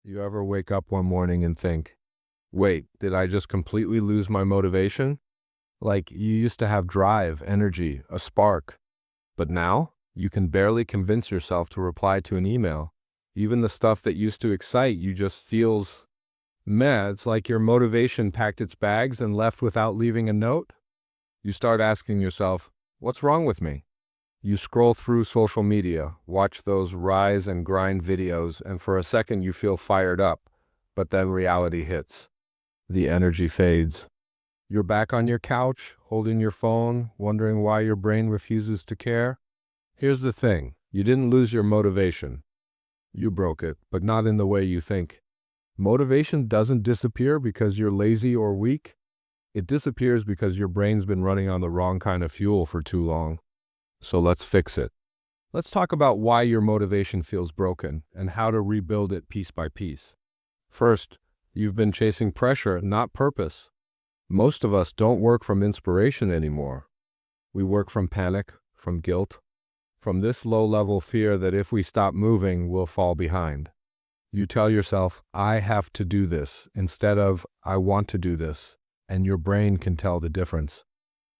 You ever wake up one morning and think, wait, did I just completely lose my motivation? Like you used to have drive, energy, a spark, but now you can barely convince yourself to reply to an email. Even the stuff that used to excite you just feels meh. It's like your motivation packed its bags and left without leaving a note. You start asking yourself, what's wrong with me? You scroll through social media, watch those rise and grind videos, and for a second you feel fired up, but then reality hits. The energy fades. You're back on your couch, holding your phone, wondering why your brain refuses to care. Here's the thing, you didn't lose your motivation. You broke it, but not in the way you think. Motivation doesn't disappear because you're lazy or weak. It disappears because your brain's been running on the wrong kind of fuel for too long. So let's fix it. Let's talk about why your motivation feels broken and how to rebuild it piece by piece. First, you've been chasing pressure, not purpose. Most of us don't work from inspiration anymore. We work from panic, from guilt, from this low-level fear that if we stop moving, we'll fall behind. You tell yourself, I have to do this, instead of, I want to do this, and your brain can tell the difference.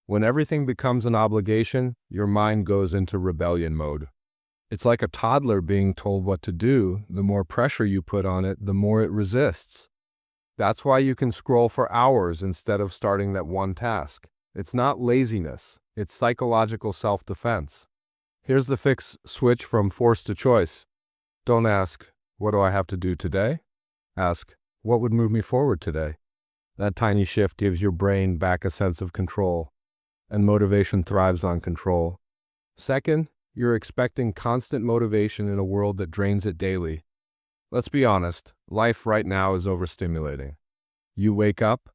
When everything becomes an obligation, your mind goes into rebellion mode. It's like a toddler being told what to do. The more pressure you put on it, the more it resists. That's why you can scroll for hours instead of starting that one task. It's not laziness, it's psychological self-defense. Here's the fix: switch from force to choice. Don't ask, what do I have to do today? Ask, what would move me forward today? That tiny shift gives your brain back a sense of control, and motivation thrives on control. Second, you're expecting constant motivation in a world that drains it daily. Let's be honest, life right now is overstimulating. You wake up,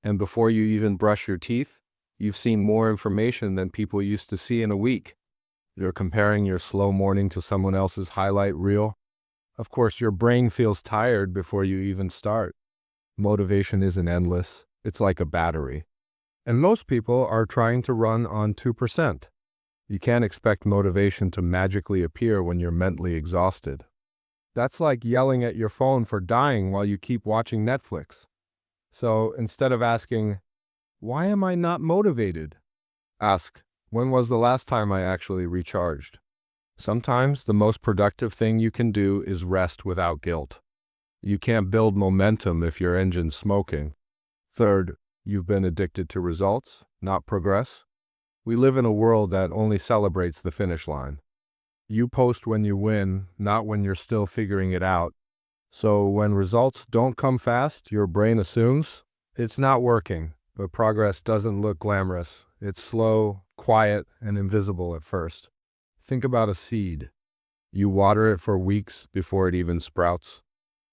and before you even brush your teeth, you've seen more information than people used to see in a week. You're comparing your slow morning to someone else's highlight reel. Of course, your brain feels tired before you even start. Motivation isn't endless, it's like a battery. And most people are trying to run on 2%. You can't expect motivation to magically appear when you're mentally exhausted. That's like yelling at your phone for dying while you keep watching Netflix. So instead of asking, why am I not motivated? Ask, when was the last time I actually recharged? Sometimes the most productive thing you can do is rest without guilt. You can't build momentum if your engine's smoking. Third, you've been addicted to results, not progress. We live in a world that only celebrates the finish line. You post when you win, not when you're still figuring it out. So when results don't come fast, your brain assumes it's not working, but progress doesn't look glamorous. It's slow, quiet, and invisible at first. Think about a seed. You water it for weeks before it even sprouts.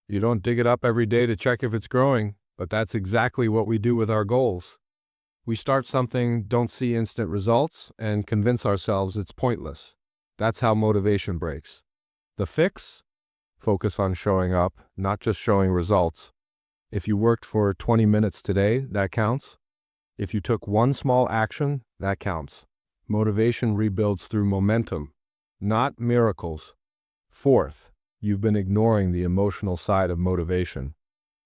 You don't dig it up every day to check if it's growing, but that's exactly what we do with our goals. We start something, don't see instant results, and convince ourselves it's pointless. That's how motivation breaks. The fix? Focus on showing up, not just showing results. If you worked for 20 minutes today, that counts. If you took one small action, that counts. Motivation rebuilds through momentum, not miracles. Fourth, you've been ignoring the emotional side of motivation.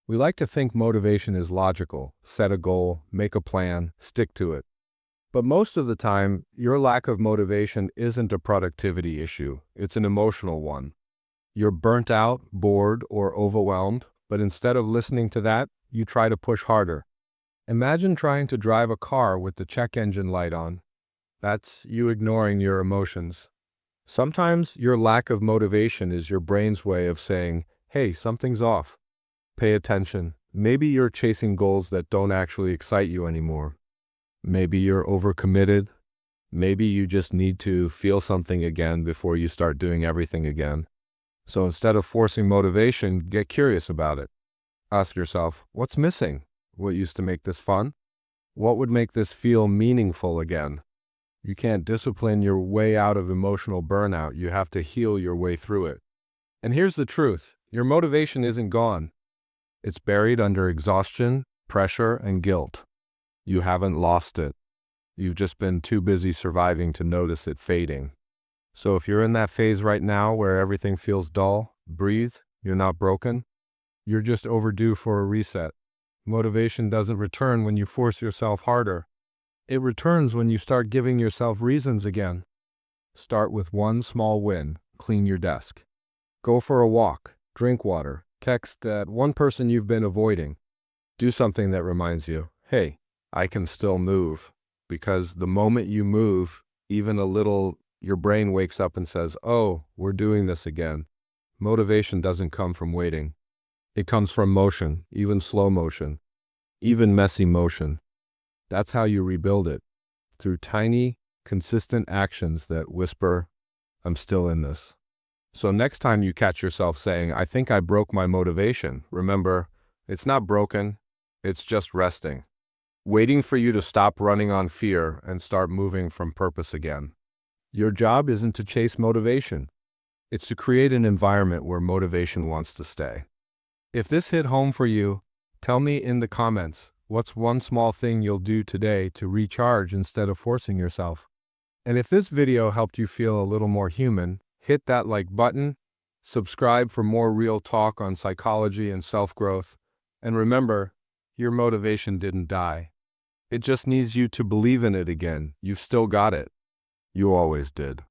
We like to think motivation is logical. Set a goal, make a plan, stick to it. But most of the time, your lack of motivation isn't a productivity issue. It's an emotional one. You're burnt out, bored, or overwhelmed, but instead of listening to that, you try to push harder. Imagine trying to drive a car with the check engine light on. That's you ignoring your emotions. Sometimes your lack of motivation is your brain's way of saying, hey, something's off. Pay attention. Maybe you're chasing goals that don't actually excite you anymore. Maybe you're overcommitted. Maybe you just need to feel something again before you start doing everything again. So instead of forcing motivation, get curious about it. Ask yourself, what's missing? What used to make this fun? What would make this feel meaningful again? You can't discipline your way out of emotional burnout. You have to heal your way through it. And here's the truth. Your motivation isn't gone. It's buried under exhaustion, pressure, and guilt. You haven't lost it. You've just been too busy surviving to notice it fading. So if you're in that phase right now where everything feels dull, breathe. You're not broken. You're just overdue for a reset. Motivation doesn't return when you force yourself harder. It returns when you start giving yourself reasons again. Start with one small win. Clean your desk. Go for a walk. Drink water. Text that one person you've been avoiding. Do something that reminds you, hey, I can still move. Because the moment you move, even a little, your brain wakes up and says, oh, we're doing this again. Motivation doesn't come from waiting. It comes from motion, even slow motion, even messy motion. That's how you rebuild it, through tiny, consistent actions that whisper, I'm still in this. So next time you catch yourself saying, I think I broke my motivation, remember, it's not broken, it's just resting, waiting for you to stop running on fear and start moving from purpose again. Your job isn't to chase motivation. It's to create an environment where motivation wants to stay. If this hit home for you, tell me in the comments, what's one small thing you'll do today to recharge instead of forcing yourself? And if this video helped you feel a little more human, hit that like button, subscribe for more real talk on psychology and self-growth, and remember, your motivation didn't die. It just needs you to believe in it again. You've still got it. You always did.